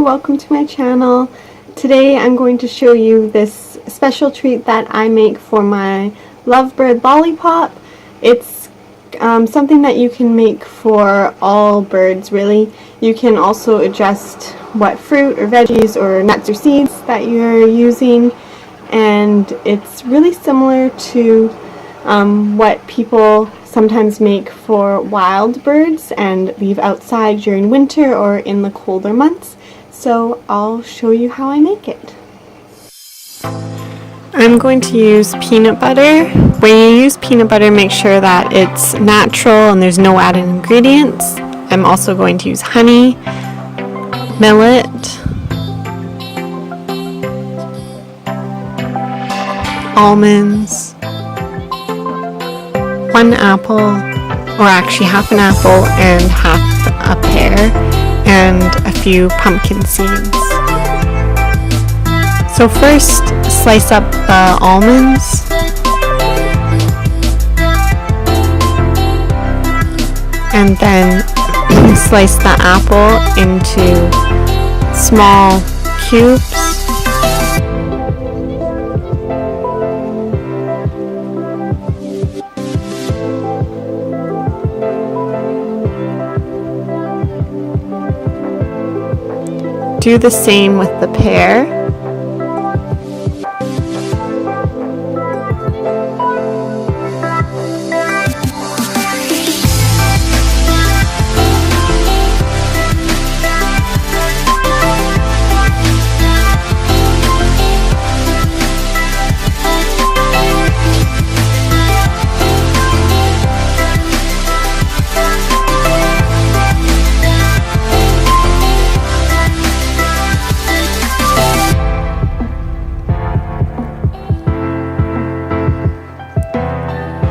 welcome to my channel. Today I'm going to show you this special treat that I make for my lovebird lollipop. It's something that you can make for all birds really. You can also adjust what fruit or veggies or nuts or seeds that you're using, and it's really similar to what people sometimes make for wild birds and leave outside during winter or in the colder months. So I'll show you how I make it. I'm going to use peanut butter. When you use peanut butter, make sure that it's natural and there's no added ingredients. I'm also going to use honey, millet, almonds, 1 apple, or actually half an apple and half a pear, and a few pumpkin seeds. So first, slice up the almonds, and then slice the apple into small cubes. Do the same with the pear.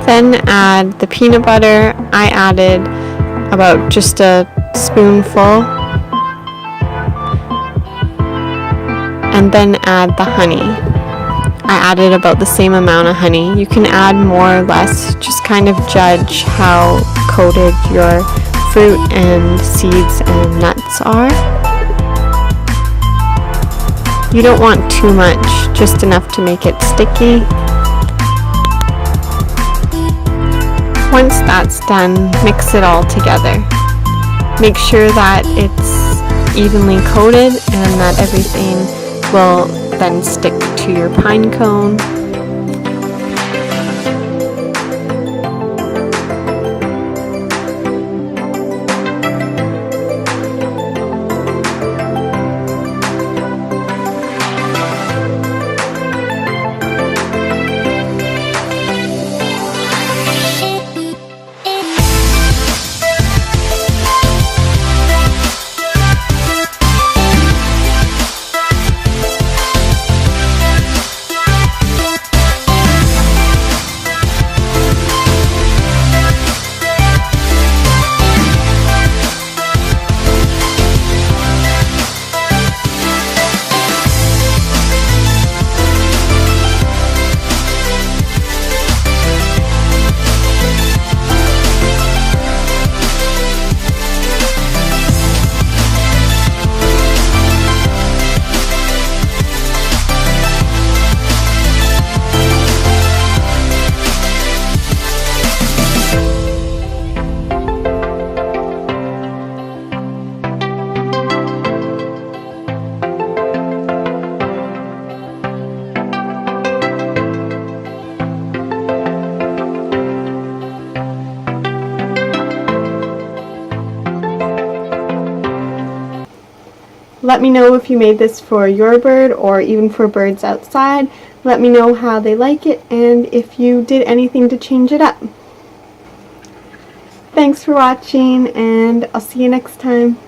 Then add the peanut butter. I added about just a spoonful. And then add the honey. I added about the same amount of honey. You can add more or less, just kind of judge how coated your fruit and seeds and nuts are. You don't want too much, just enough to make it sticky. Once that's done, mix it all together. Make sure that it's evenly coated and that everything will then stick to your pine cone. Let me know if you made this for your bird or even for birds outside. Let me know how they like it and if you did anything to change it up. Thanks for watching, and I'll see you next time.